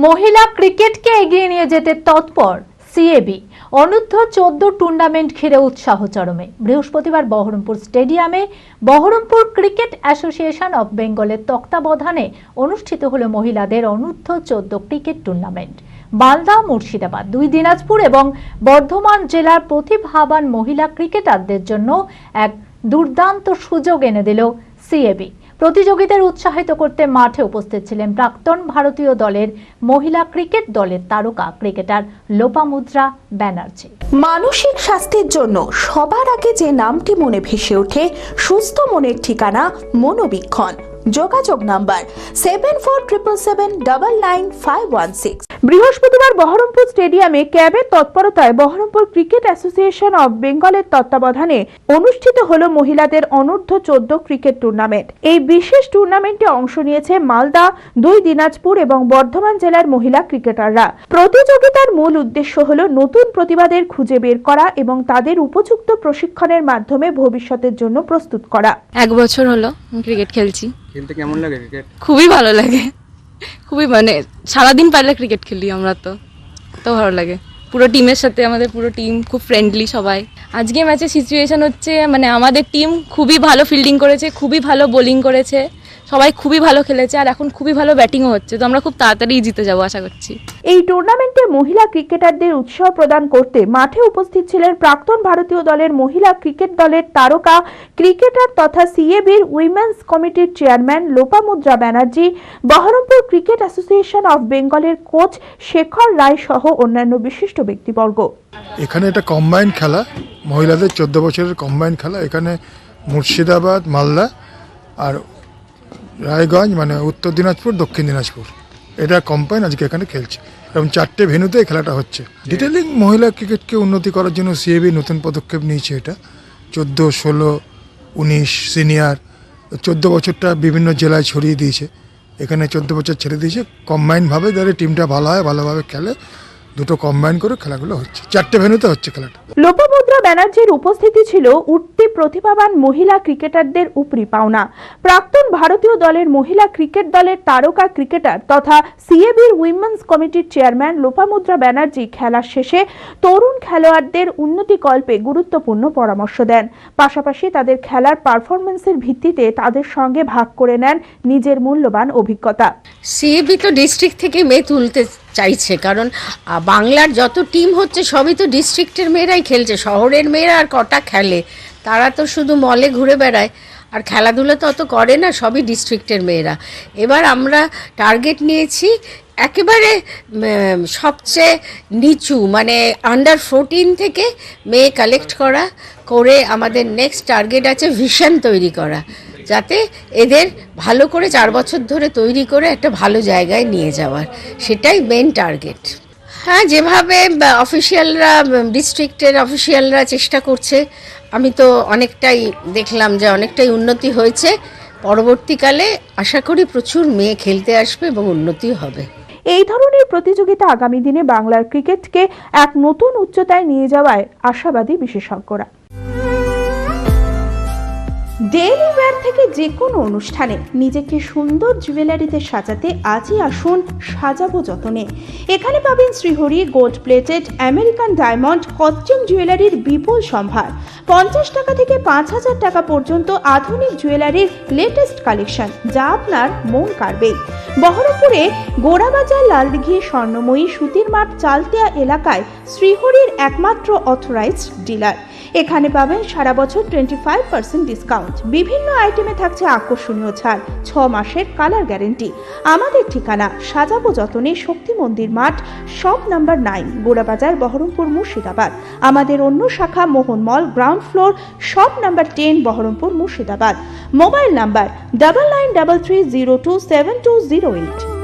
মহিলা ক্রিকেটকে এগিয়ে নিয়ে যেতে তৎপর সিএবি। অনূর্ধ্ব 14 টুর্নামেন্ট ঘিরে উৎসাহ চরমে। বৃহস্পতিবার বহরমপুর স্টেডিয়ামে বহরমপুর ক্রিকেট অ্যাসোসিয়েশন অব বেঙ্গলের তত্ত্বাবধানে অনুষ্ঠিত হলো মহিলাদের অনূর্ধ্ব 14 ক্রিকেট টুর্নামেন্ট। মালদা, মুর্শিদাবাদ, দুই দিনাজপুর এবং বর্ধমান জেলার প্রতিভাবান মহিলা ক্রিকেটারদের জন্য এক দুর্দান্ত সুযোগ এনে দিল সিএবি। প্রতিযোগিতার উৎসাহিত করতে মাঠে উপস্থিত ছিলেন প্রাক্তন ভারতীয় দলের মহিলা ক্রিকেট দলের তারকা ক্রিকেটার লোপামুদ্রা ব্যানার্জি। মানসিক স্বাস্থ্যের জন্য সবার আগে যে নামটি মনে ভেসে ওঠে, সুস্থ মনের ঠিকানা মনোবীক্ষণ। যোগাযোগ নাম্বার 7477799516। বৃহস্পতিবার বহরমপুর স্টেডিয়ামে ক্যাবের তৎপরতায় বহরমপুর ক্রিকেট অ্যাসোসিয়েশন অব বেঙ্গলের তত্ত্বাবধানে অনুষ্ঠিত হলো মহিলাদের অনূর্ধ্ব 14 ক্রিকেট টুর্নামেন্ট। এই বিশেষ টুর্নামেন্টে অংশ নিয়েছে মালদা, দুই দিনাজপুর এবং বর্ধমান জেলার মহিলা ক্রিকেটাররা। প্রতিযোগিতার মূল উদ্দেশ্য হলো নতুন প্রতিভাদের খুঁজে বের করা এবং তাদের উপযুক্ত প্রশিক্ষণের মাধ্যমে ভবিষ্যতের জন্য প্রস্তুত করা। 1 বছর হলো ক্রিকেট খেলছি। খেলতে কেমন লাগে ক্রিকেট? খুবই ভালো লাগে, খুবই, মানে সারাদিন পারলে ক্রিকেট খেলি আমরা, তো ভালো লাগে। পুরো টিমের সাথে, আমাদের পুরো টিম খুব ফ্রেন্ডলি সবাই। আজকে ম্যাচের সিচুয়েশন হচ্ছে, মানে আমাদের টিম খুবই ভালো ফিল্ডিং করেছে, খুবই ভালো বোলিং করেছে, সবাই খুবই ভালো খেলেছে, আর এখন খুবই ভালো ব্যাটিংও হচ্ছে। তো আমরা খুব তাড়াতাড়ি জিতে যাবো আশা করছি। এই টুর্নামেন্টে মহিলা ক্রিকেটারদের উৎসাহ প্রদান করতে মাঠে উপস্থিত ছিলেন প্রাক্তন ভারতীয় দলের মহিলা ক্রিকেট দলের তারকা ক্রিকেটার তথা সিএবির উইমেন্স কমিটির chairman Lopamudra Banerjee, Baharampur cricket association of বেঙ্গলের কোচ শেখর রায় সহ অন্যান্য বিশিষ্ট ব্যক্তিবর্গ। এখানে একটা কম্বাইন্ড খেলা, মহিলাদের 14 বছরের কম্বাইন্ড খেলা। এখানে মুর্শিদাবাদ, মালদা আর রায়গঞ্জ, মানে উত্তর দিনাজপুর, দক্ষিণ দিনাজপুর, এটা কম্বাইন আজকে এখানে খেলছে এবং 4টে ভেন্যুতে এই খেলাটা হচ্ছে। ডিটেলিং মহিলা ক্রিকেটকে উন্নতি করার জন্য সিএবি নতুন পদক্ষেপ নিয়েছে। এটা 14, 16, 19 সিনিয়র, 14 বছরটা বিভিন্ন জেলায় ছড়িয়ে দিয়েছে। এখানে 14 বছর ছেড়ে দিয়েছে। কম্বাইনভাবে যারা টিমটা ভালো হয়, ভালোভাবে খেলে, দুটো কম্বাইন করে খেলাগুলো হচ্ছে। 4টে ভেন্যুতে হচ্ছে খেলাটা। লোপামুদ্রা ব্যানার্জির উপস্থিতি ছিল উঠতি প্রতিভাবান মহিলা ক্রিকেটারদের উপরি পাওনা। প্রাক্তন ভারতীয় দলের মহিলা ক্রিকেট দলের তারকা ক্রিকেটার তথা সিএবির উইমেন্স কমিটির চেয়ারম্যান লোপামুদ্রা ব্যানার্জি খেলার শেষে তরুণ খেলোয়াড়দের উন্নতিকল্পে গুরুত্বপূর্ণ পরামর্শ দেন। পাশাপাশি তাদের খেলার পারফরমেন্সের ভিত্তিতে তাদের সঙ্গে ভাগ করে নেন নিজের মূল্যবান অভিজ্ঞতা। সিএবি তো ডিস্ট্রিক্ট থেকে মেয়ে তুলতে চাইছে, কারণ বাংলার যত টিম হচ্ছে সবই তো ডিস্ট্রিক্টের মেয়েরাই খেলছে। শহরের মেয়েরা আর কটা খেলে, তারা তো শুধু মলে ঘুরে বেড়ায় আর খেলাধুলা তো অত করে না, সবই ডিস্ট্রিক্টের মেয়েরা। এবার আমরা টার্গেট নিয়েছি একেবারে সবচেয়ে নিচু, মানে আন্ডার 14 থেকে মেয়ে কালেক্ট করে আমাদের নেক্সট টার্গেট আছে ভিশন তৈরি করা, যাতে এদের ভালো করে 4 বছর ধরে তৈরি করে একটা ভালো জায়গায় নিয়ে যাওয়ার, সেটাই মেন টার্গেট। হ্যাঁ, যেভাবে অফিসিয়ালরা, ডিস্ট্রিক্টের অফিসিয়ালরা চেষ্টা করছে, আমি তো অনেকটাই দেখলাম যে অনেকটাই উন্নতি হয়েছে। পরবর্তীকালে আশা করি প্রচুর মেয়ে খেলতে আসবে এবং উন্নতি হবে। এই ধরনের প্রতিযোগিতা আগামী দিনে বাংলার ক্রিকেটকে এক নতুন উচ্চতায় নিয়ে যাওয়ায় আশাবাদী বিশেষজ্ঞরা। ডেইলি ওয়্যার থেকে যে কোনো অনুষ্ঠানে নিজেকে সুন্দর জুয়েলারিতে সাজাতে আজই আসুন সাজাবো যতনে। এখানে পাবেন Shrihari gold plated American diamond costume জুয়েলারির বিপুল সম্ভার। 50 টাকা থেকে 5000 টাকা পর্যন্ত আধুনিক জুয়েলারির লেটেস্ট কালেকশন, যা আপনার মন কাড়বেই। বহরমপুরে গোড়াবাজার লালদিঘি স্বর্ণময়ী সুতির মাঠ চালতিয়া এলাকায় শ্রীহরির একমাত্র অথরাইজড ডিলার। এখানে পাবেন সারা বছর 25% ডিসকাউন্ট। বিভিন্ন আইটেমে থাকছে আকর্ষণীয় ছাড়, 6 মাসের কালার গ্যারেন্টি। আমাদের ঠিকানা সাজাবো যতনে, শক্তি মন্দির মাঠ, শপ নাম্বার 9, গোড়াবাজার, বহরমপুর, মুর্শিদাবাদ। আমাদের অন্য শাখা Mohan mall, ground floor, shop number 10, Baharampur, Murshidabad. Mobile number 9933027208।